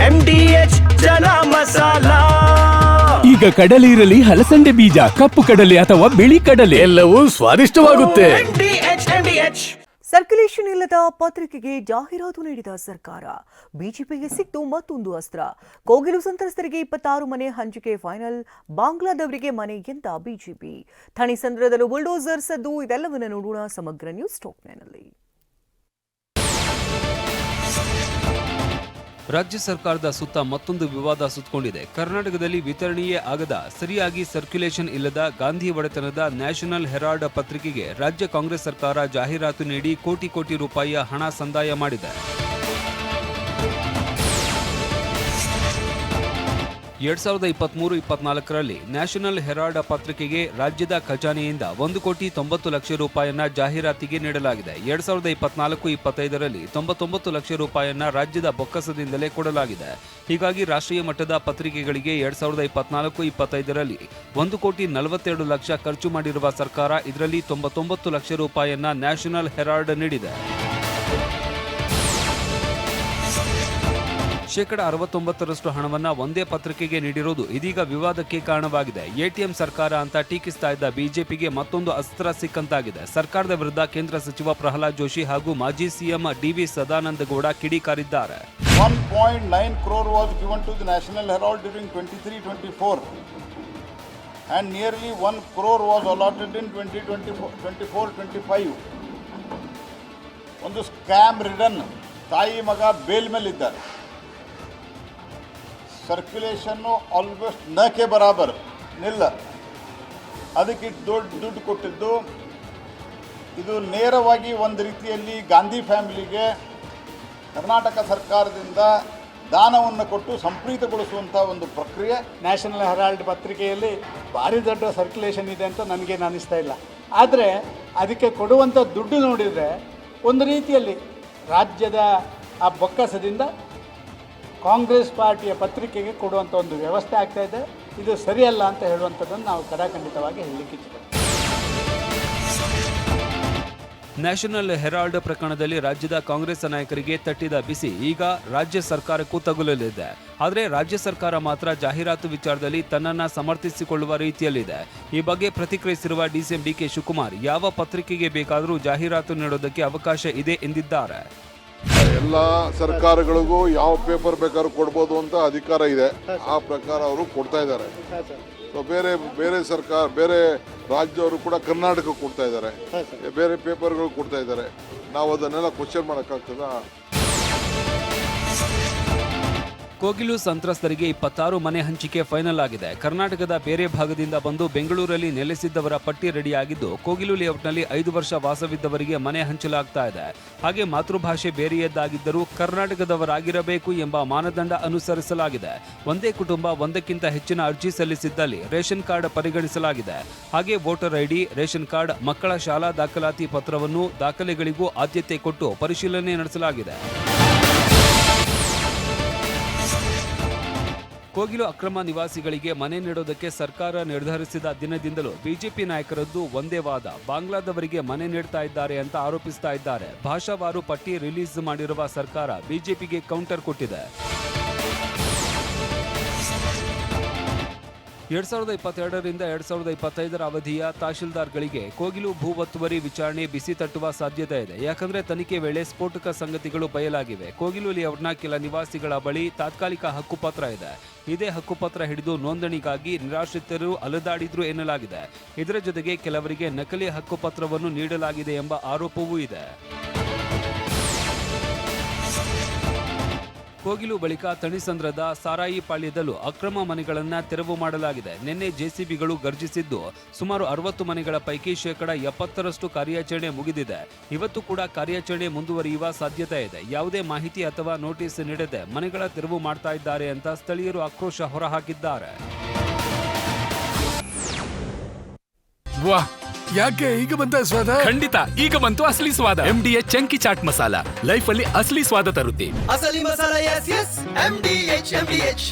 MDH chana masala. ಈಗ ಕಡಲೆ ಇರಲಿ, ಹಲಸಂಡೆ ಬೀಜ, ಕಪ್ಪು ಕಡಲೆ ಅಥವಾ ಬಿಳಿ ಕಡಲೆ, ಎಲ್ಲವೂ ಸ್ವಾದಿಷ್ಟವಾಗುತ್ತೆ. MDH. ಸರ್ಕ್ಯುಲೇಷನ್ ಇಲ್ಲದ ಪತ್ರಿಕೆಗೆ ಜಾಹೀರಾತು ನೀಡಿದ ಸರ್ಕಾರ. ಬಿಜೆಪಿಗೆ ಸಿಕ್ತು ಮತ್ತೊಂದು ಅಸ್ತ್ರ. ಕೋಗಿಲು ಸಂತ್ರಸ್ತರಿಗೆ 26 ಮನೆ ಹಂಚಿಕೆ ಫೈನಲ್. ಬಾಂಗ್ಲಾದವರಿಗೆ ಮನೆ ಎಂದ ಬಿಜೆಪಿ. ಥಣಿಸಂದ್ರದಲ್ಲೂ ಬುಲ್ಡೋಸರ್ ಸದ್ದು. ಇದೆಲ್ಲವನ್ನ ನೋಡೋಣ ಸಮಗ್ರ ನ್ಯೂಸ್ ಟಾಕ್ ನಲ್ಲಿ. ರಾಜ್ಯ ಸರ್ಕಾರದ ಸುತ್ತ ಮತ್ತೊಂದು ವಿವಾದ ಸುತ್ತಕೊಂಡಿದೆ. ಕರ್ನಾಟಕದಲ್ಲಿ ವಿತರಣೆಯೇ ಆಗದ, ಸರಿಯಾಗಿ ಸರ್ಕ್ಯುಲೇಷನ್ ಇಲ್ಲದ ಗಾಂಧಿ ಒಡೆತನದ ನ್ಯಾಷನಲ್ ಹೆರಾಲ್ಡ್ ಪತ್ರಿಕೆಗೆ ರಾಜ್ಯ ಕಾಂಗ್ರೆಸ್ ಸರ್ಕಾರ ಜಾಹೀರಾತು ನೀಡಿ ಕೋಟಿ ಕೋಟಿ ರೂಪಾಯಿಯ ಹಣ ಸಂದಾಯ ಮಾಡಿದೆ. 2023-24ರಲ್ಲಿ ನ್ಯಾಷನಲ್ ಹೆರಾಲ್ಡ್ ಪತ್ರಿಕೆಗೆ ರಾಜ್ಯದ ಖಜಾನೆಯಿಂದ 1,90,00,000 ರೂಪಾಯಿಯನ್ನ ಜಾಹೀರಾತಿಗೆ ನೀಡಲಾಗಿದೆ. 2024-25ರಲ್ಲಿ 99 ಲಕ್ಷ ರೂಪಾಯಿಯನ್ನ ರಾಜ್ಯದ ಬೊಕ್ಕಸದಿಂದಲೇ ಕೊಡಲಾಗಿದೆ. ಹೀಗಾಗಿ ರಾಷ್ಟ್ರೀಯ ಮಟ್ಟದ ಪತ್ರಿಕೆಗಳಿಗೆ 2024-25ರಲ್ಲಿ 1,42,00,000 ಖರ್ಚು ಮಾಡಿರುವ ಸರ್ಕಾರ ಇದರಲ್ಲಿ 99 ಲಕ್ಷ ರೂಪಾಯಿಯನ್ನ ನ್ಯಾಷನಲ್ ಹೆರಾಲ್ಡ್ ನೀಡಿದೆ. 69% ಹಣವನ್ನ ಒಂದೇ ಪತ್ರಿಕೆಗೆ ನೀಡಿರುವುದು ಇದೀಗ ವಿವಾದಕ್ಕೆ ಕಾರಣವಾಗಿದೆ. ಎಟಿಎಂ ಸರ್ಕಾರ ಅಂತ ಟೀಕಿಸ್ತಾ ಇದ್ದ ಬಿಜೆಪಿಗೆ ಮತ್ತೊಂದು ಅಸ್ತ್ರ ಸಿಕ್ಕಂತಾಗಿದೆ. ಸರ್ಕಾರದ ವಿರುದ್ಧ ಕೇಂದ್ರ ಸಚಿವ ಪ್ರಹ್ಲಾದ್ ಜೋಶಿ ಹಾಗೂ ಮಾಜಿ ಸಿಎಂ ಡಿ.ವಿ. ಸದಾನಂದ ಗೌಡ ಕಿಡಿಕಾರಿದ್ದಾರೆ. 1.9 crore was given to the National Herald during 23-24 and nearly 1 crore was allotted in 2024-25. ಒಂದು ಸ್ಕ್ಯಾಮ್ ರಿಡನ್ ತಾಯಿ ಮಗ ಬೇಲ್ ಮೇಲಿದ್ದಾರೆ. ಸರ್ಕ್ಯುಲೇಷನ್ನು ಆಲ್ಮೋಸ್ಟ್ ನಕ್ಕೆ ಬರಾಬರ್ ನಿಲ್ಲ. ಅದಕ್ಕೆ ದುಡ್ಡು ಕೊಟ್ಟಿದ್ದು ಇದು ನೇರವಾಗಿ ಒಂದು ರೀತಿಯಲ್ಲಿ ಗಾಂಧಿ ಫ್ಯಾಮಿಲಿಗೆ ಕರ್ನಾಟಕ ಸರ್ಕಾರದಿಂದ ದಾನವನ್ನು ಕೊಟ್ಟು ಸಂಪ್ರೀತಗೊಳಿಸುವಂಥ ಒಂದು ಪ್ರಕ್ರಿಯೆ. ನ್ಯಾಷನಲ್ ಹೆರಾಲ್ಡ್ ಪತ್ರಿಕೆಯಲ್ಲಿ ಭಾರಿ ದೊಡ್ಡ ಸರ್ಕ್ಯುಲೇಷನ್ ಇದೆ ಅಂತ ನನಗೇನು ಅನ್ನಿಸ್ತಾ ಇಲ್ಲ. ಆದರೆ ಅದಕ್ಕೆ ಕೊಡುವಂಥ ದುಡ್ಡು ನೋಡಿದರೆ ಒಂದು ರೀತಿಯಲ್ಲಿ ರಾಜ್ಯದ ಆ ಬೊಕ್ಕಸದಿಂದ ಕಾಂಗ್ರೆಸ್ ಪಾರ್ಟಿಯ ಪತ್ರಿಕೆಗೆ ಕೊಡುವಂಥ ಒಂದು ವ್ಯವಸ್ಥೆ ಆಗ್ತಾ ಇದೆ. ಇದು ಸರಿಯಲ್ಲ ಅಂತ ಹೇಳುವಂಥದ್ದನ್ನು ನಾವು ಖಡಾಖಂಡಿತವಾಗಿ ಹೇಳಲಿಕ್ಕೆ ಇಚ್ಛೆಪಡ್ತೀವಿ. ನ್ಯಾಷನಲ್ ಹೆರಾಲ್ಡ್ ಪ್ರಕರಣದಲ್ಲಿ ರಾಜ್ಯದ ಕಾಂಗ್ರೆಸ್ ನಾಯಕರಿಗೆ ತಟ್ಟಿದ ಬಿಸಿ ಈಗ ರಾಜ್ಯ ಸರ್ಕಾರಕ್ಕೂ ತಗುಲಲಿದೆ. ಆದರೆ ರಾಜ್ಯ ಸರ್ಕಾರ ಮಾತ್ರ ಜಾಹೀರಾತು ವಿಚಾರದಲ್ಲಿ ತನ್ನನ್ನು ಸಮರ್ಥಿಸಿಕೊಳ್ಳುವ ರೀತಿಯಲ್ಲಿದೆ. ಈ ಬಗ್ಗೆ ಪ್ರತಿಕ್ರಿಯಿಸಿರುವ ಡಿಸಿಎಂ ಡಿಕೆ ಶಿವಕುಮಾರ್ ಯಾವ ಪತ್ರಿಕೆಗೆ ಬೇಕಾದರೂ ಜಾಹೀರಾತು ನೀಡೋದಕ್ಕೆ ಅವಕಾಶ ಇದೆ ಎಂದಿದ್ದಾರೆ. ಎಲ್ಲ ಸರ್ಕಾರಗಳಿಗೂ ಯಾವ ಪೇಪರ್ ಬೇಕಾದ್ರೂ ಕೊಡ್ಬೋದು ಅಂತ ಅಧಿಕಾರ ಇದೆ. ಆ ಪ್ರಕಾರ ಅವರು ಕೊಡ್ತಾ ಇದ್ದಾರೆ. ಬೇರೆ ಬೇರೆ ಸರ್ಕಾರ ಬೇರೆ ರಾಜ್ಯವರು ಕೂಡ ಕರ್ನಾಟಕಕ್ಕೆ ಕೊಡ್ತಾ ಇದ್ದಾರೆ, ಬೇರೆ ಪೇಪರ್ಗಳು ಕೊಡ್ತಾ ಇದ್ದಾರೆ. ನಾವು ಅದನ್ನೆಲ್ಲ ಕ್ವಶನ್ ಮಾಡೋಕ್ಕಾಗ್ತದ? ಕೋಗಿಲು ಸಂತ್ರಸ್ತರಿಗೆ 26 ಮನೆ ಹಂಚಿಕೆ ಫೈನಲ್ ಆಗಿದೆ. ಕರ್ನಾಟಕದ ಬೇರೆ ಭಾಗದಿಂದ ಬಂದು ಬೆಂಗಳೂರಲ್ಲಿ ನೆಲೆಸಿದ್ದವರ ಪಟ್ಟಿ ರೆಡಿಯಾಗಿದ್ದು, ಕೋಗಿಲು ಲೇಔಟ್ನಲ್ಲಿ 5 ವರ್ಷ ವಾಸವಿದ್ದವರಿಗೆ ಮನೆ ಹಂಚಲಾಗ್ತಾ ಇದೆ. ಹಾಗೆ ಮಾತೃಭಾಷೆ ಬೇರೆಯದ್ದಾಗಿದ್ದರೂ ಕರ್ನಾಟಕದವರಾಗಿರಬೇಕು ಎಂಬ ಮಾನದಂಡ ಅನುಸರಿಸಲಾಗಿದೆ. ಒಂದೇ ಕುಟುಂಬ ಒಂದಕ್ಕಿಂತ ಹೆಚ್ಚಿನ ಅರ್ಜಿ ಸಲ್ಲಿಸಿದ್ದಲ್ಲಿ ರೇಷನ್ ಕಾರ್ಡ್ ಪರಿಗಣಿಸಲಾಗಿದೆ. ಹಾಗೆ ವೋಟರ್ ಐಡಿ, ರೇಷನ್ ಕಾರ್ಡ್, ಮಕ್ಕಳ ಶಾಲಾ ದಾಖಲಾತಿ ಪತ್ರವನ್ನು ದಾಖಲೆಗಳಿಗೂ ಆದ್ಯತೆ ಕೊಟ್ಟು ಪರಿಶೀಲನೆ ನಡೆಸಲಾಗಿದೆ. ಕೋಗಿಲು ಅಕ್ರಮ ನಿವಾಸಿಗಳಿಗೆ ಮನೆ ನೀಡೋದಕ್ಕೆ ಸರ್ಕಾರ ನಿರ್ಧರಿಸಿದ ದಿನದಿಂದಲೂ ಬಿಜೆಪಿ ನಾಯಕರದ್ದು ಒಂದೇ ವಾದ. ಬಾಂಗ್ಲಾದವರಿಗೆ ಮನೆ ನೀಡ್ತಾ ಇದ್ದಾರೆ ಅಂತ ಆರೋಪಿಸ್ತಾ ಇದ್ದಾರೆ. ಭಾಷಾವಾರು ಪಟ್ಟಿ ರಿಲೀಸ್ ಮಾಡಿರುವ ಸರ್ಕಾರ ಬಿಜೆಪಿಗೆ ಕೌಂಟರ್ ಕೊಟ್ಟಿದೆ. 2022ರಿಂದ 2025ರ ಅವಧಿಯ ತಹಶೀಲ್ದಾರ್ಗಳಿಗೆ ಕೋಗಿಲು ಭೂ ಒತ್ತುವರಿ ವಿಚಾರಣೆ ಬಿಸಿ ತಟ್ಟುವ ಸಾಧ್ಯತೆ ಇದೆ. ಯಾಕಂದ್ರೆ ತನಿಖೆ ವೇಳೆ ಸ್ಫೋಟಕ ಸಂಗತಿಗಳು ಬಯಲಾಗಿವೆ. ಕೋಗಿಲು ಲೇಔಟ್ನ ಕೆಲ ನಿವಾಸಿಗಳ ಬಳಿ ತಾತ್ಕಾಲಿಕ ಹಕ್ಕುಪತ್ರ ಇದೆ. ಇದೇ ಹಕ್ಕುಪತ್ರ ಹಿಡಿದು ನೋಂದಣಿಗಾಗಿ ನಿರಾಶ್ರಿತರು ಅಲೆದಾಡಿದ್ರು ಎನ್ನಲಾಗಿದೆ. ಇದರ ಜೊತೆಗೆ ಕೆಲವರಿಗೆ ನಕಲಿ ಹಕ್ಕುಪತ್ರವನ್ನು ನೀಡಲಾಗಿದೆ ಎಂಬ ಆರೋಪವೂ ಇದೆ. ಕೋಗಿಲು ಬಳಿಕ ಥಣಿಸಂದ್ರದ ಸಾರಾಯಿ ಪಾಳ್ಯದಲ್ಲೂ ಅಕ್ರಮ ಮನೆಗಳನ್ನು ತೆರವು ಮಾಡಲಾಗಿದೆ. ನಿನ್ನೆ ಜೆಸಿಬಿಗಳು ಗರ್ಜಿಸಿದ್ದು ಸುಮಾರು 60 ಮನೆಗಳ ಪೈಕಿ 70% ಕಾರ್ಯಾಚರಣೆ ಮುಗಿದಿದೆ. ಇವತ್ತು ಕೂಡ ಕಾರ್ಯಾಚರಣೆ ಮುಂದುವರಿಯುವ ಸಾಧ್ಯತೆ ಇದೆ. ಯಾವುದೇ ಮಾಹಿತಿ ಅಥವಾ ನೋಟಿಸ್ ನೀಡದೆ ಮನೆಗಳ ತೆರವು ಮಾಡ್ತಾ ಇದ್ದಾರೆ ಅಂತ ಸ್ಥಳೀಯರು ಆಕ್ರೋಶ ಹೊರಹಾಕಿದ್ದಾರೆ. ಯಾಕೆ ಈಗ ಬಂತ ಸ್ವಾದ? ಖಂಡಿತ ಈಗ ಬಂತು ಅಸಲಿ ಸ್ವಾದ. MDH chunky chaat masala life ಅಲ್ಲಿ ಅಸಲಿ ಸ್ವಾದ ತರುತ್ತೆ. ಅಸಲಿ ಮಸಾಲ, ಎಸ್ ಎಸ್ MDH.